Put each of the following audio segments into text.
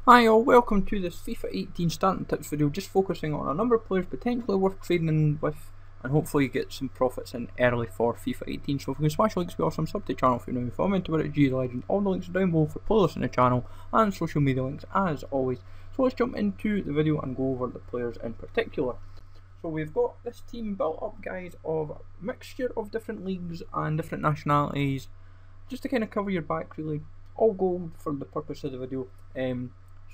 Hi all, welcome to this FIFA 18 starting tips video, just focusing on a number of players potentially worth trading with and hopefully get some profits in early for FIFA 18. So if you can smash links, be awesome, sub to the channel if you're new, follow me on Twitter at GLegend, all the links are down below for playlists on the channel and social media links as always. So let's jump into the video and go over the players in particular. So we've got this team built up, guys, of a mixture of different leagues and different nationalities, just to kind of cover your back really, all gold for the purpose of the video.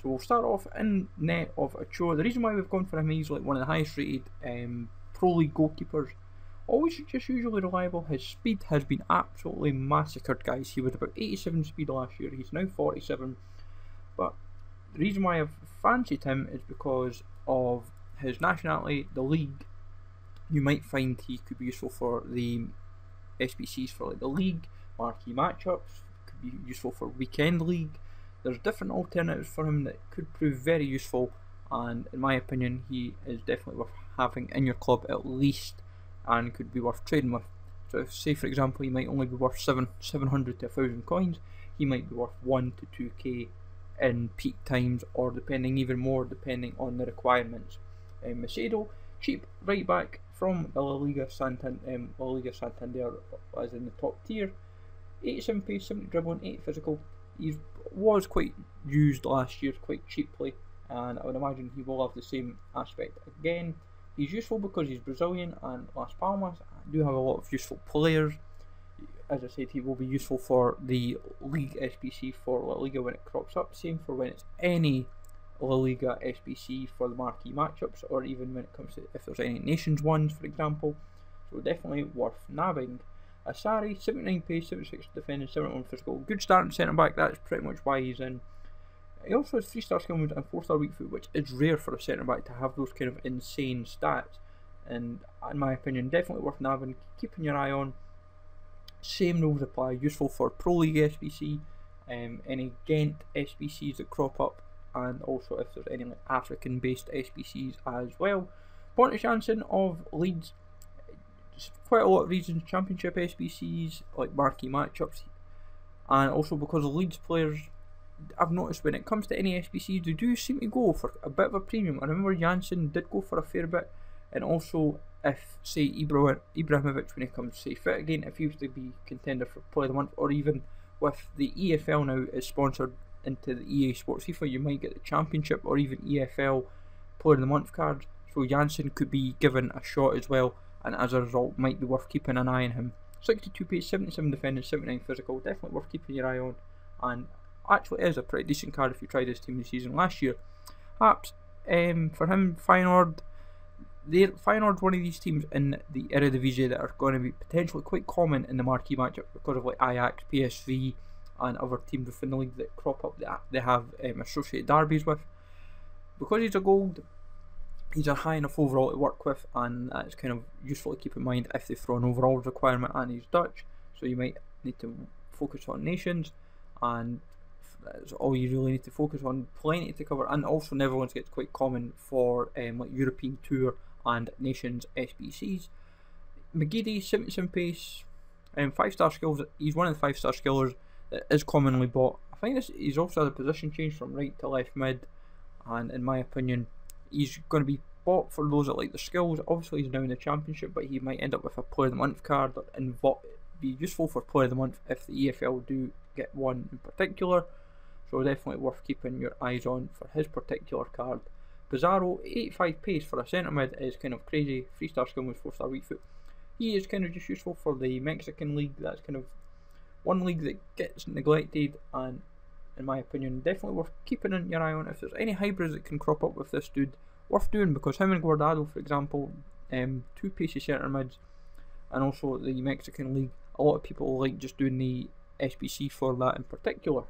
So we'll start off in net of Ochoa. The reason why we've gone for him, he's like one of the highest rated Pro League goalkeepers. Always just usually reliable. His speed has been absolutely massacred, guys. He was about 87 speed last year. He's now 47. But the reason why I've fancied him is because of his nationality, the league. You might find he could be useful for the SBCs for like the league, marquee matchups, could be useful for weekend league. There's different alternatives for him that could prove very useful, and in my opinion he is definitely worth having in your club at least, and could be worth trading with. So if, say for example, he might only be worth 700 to 1000 coins, he might be worth 1 to 2k in peak times, or depending even more depending on the requirements. Macedo, cheap right back from the La Liga Santander, as in the top tier. 87 pace, 70 dribbling, 8 physical. He was quite used last year, quite cheaply, and I would imagine he will have the same aspect again. He's useful because he's Brazilian, and Las Palmas do have a lot of useful players. As I said, he will be useful for the League SBC for La Liga when it crops up, same for when it's any La Liga SBC for the marquee matchups, or even when it comes to if there's any Nations ones, for example. So definitely worth nabbing. Asari, 79 pace, 76 defending, 71 physical. Good starting centre back, that's pretty much why he's in. He also has 3-star skill moves and 4-star weak foot, which is rare for a centre back to have those kind of insane stats. And in my opinion, definitely worth nabbing, keeping your eye on. Same rules apply, useful for Pro League SBC, any Ghent SBCs that crop up, and also if there's any like African based SBCs as well. Pontus Jansson of Leeds, quite a lot of reasons, championship SBCs, like marquee matchups, and also because the Leeds players, I've noticed when it comes to any SBCs, they do seem to go for a bit of a premium. I remember Jansson did go for a fair bit, and also if, say, Ibrahimovic, when he comes, say, fit again, if he was to be contender for Player of the Month, or even with the EFL now is sponsored into the EA Sports FIFA, you might get the Championship or even EFL Player of the Month cards, so Jansson could be given a shot as well, and as a result might be worth keeping an eye on him. 62 pace, 77 defending, 79 physical, definitely worth keeping your eye on, and actually is a pretty decent card if you tried this team this season last year. Perhaps for him, Feyenoord, Feyenoord's one of these teams in the Eredivisie that are going to be potentially quite common in the marquee matchup because of like Ajax, PSV, and other teams within the league that crop up that they have associated derbies with. Because he's a gold, he's a high enough overall to work with, and that's kind of useful to keep in mind if they throw an overall requirement, and he's Dutch, so you might need to focus on nations, and that's all you really need to focus on. Plenty to cover, and also Netherlands gets quite common for like European Tour and Nations SBCs. McGeady, 77 pace, 5-star skills. He's one of the 5-star skillers that is commonly bought. I think he's also had a position change from right to left mid, and in my opinion, he's going to be bought for those that like the skills. Obviously, he's now in the Championship, but he might end up with a Player of the Month card and be useful for Player of the Month if the EFL do get one in particular. So definitely worth keeping your eyes on for his particular card. Pizarro, 85 pace for a centre mid is kind of crazy. 3-star skill with 4-star weak foot. He is kind of just useful for the Mexican league. That's kind of one league that gets neglected, and in my opinion, definitely worth keeping your eye on. If there's any hybrids that can crop up with this dude, worth doing, because him and Guardado, for example, 2 pacey centre mids, and also the Mexican league, a lot of people like just doing the SBC for that in particular.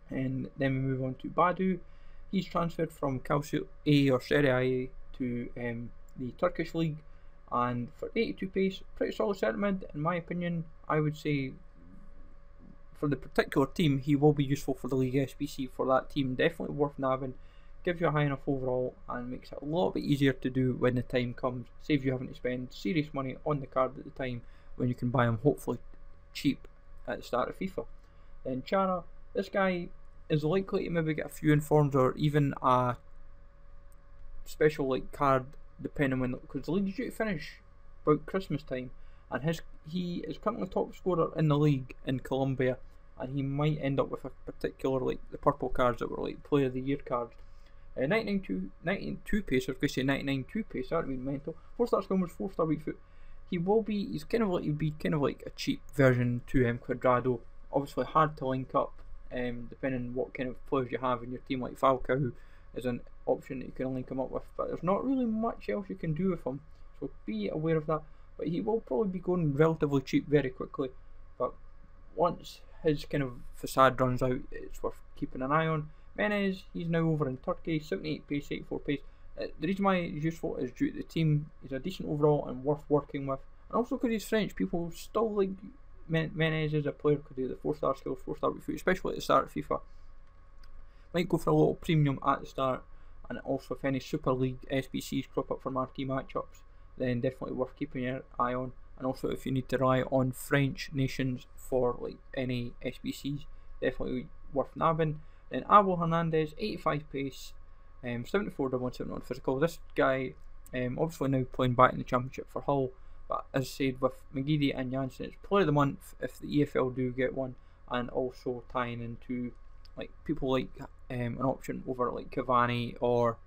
And then we move on to Badu. He's transferred from Calcio A or Serie A to the Turkish league, and for 82 pace, pretty solid centre mid in my opinion. I would say for the particular team, he will be useful for the league SBC for that team. Definitely worth nabbing. Gives you a high enough overall and makes it a lot bit easier to do when the time comes. Saves you having to spend serious money on the card at the time when you can buy them hopefully cheap at the start of FIFA. Then Chara, this guy is likely to maybe get a few informs or even a special like card depending when, because the league's due to finish about Christmas time, and he is currently top scorer in the league in Colombia, and he might end up with a particular like the purple cards that were like Player of the Year cards. 99.2 pace. I was going to say 99.2 pace. That would be mental. 4-star skill moves, 4-star weak foot. He's kind of like a cheap version to Quadrado. Obviously hard to link up, depending on what kind of players you have in your team. Like Falcao is an option that you can link him up with, but there's not really much else you can do with him. So be aware of that. But he will probably be going relatively cheap very quickly. But once his kind of facade runs out, it's worth keeping an eye on. Menez, he's now over in Turkey, 78 pace, 84 pace. The reason why he's useful is due to the team. He's a decent overall and worth working with. And also because he's French, people still like Menez as a player because of the 4-star skills, 4-star weak foot, especially at the start of FIFA. Might go for a little premium at the start, and also if any Super League SBCs crop up for marquee matchups, then definitely worth keeping your eye on. And also if you need to rely on French nations for like any SBCs, definitely worth nabbing. Then Abel Hernandez, 85 pace, 74 171 physical. This guy obviously now playing back in the Championship for Hull, but as I said with McGeady and Janssen, it's Player of the Month if the EFL do get one, and also tying into like people like an option over like Cavani or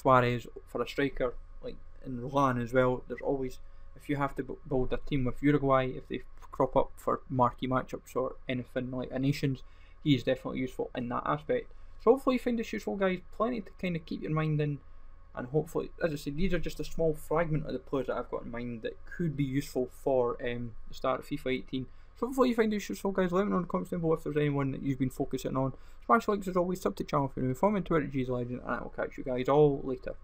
Suarez for a striker, like in Roland as well. There's always, if you have to build a team with Uruguay, if they crop up for marquee matchups or anything like a nations, he is definitely useful in that aspect. So hopefully you find this useful, guys. Plenty to kind of keep your mind in, and hopefully, as I said, these are just a small fragment of the players that I've got in mind that could be useful for the start of FIFA 18. So hopefully you find this useful, guys. Let me know in the comments down below if there's anyone that you've been focusing on. Smash likes as always, sub to the channel if you're new, follow me on Twitter, Legend, and I will catch you guys all later.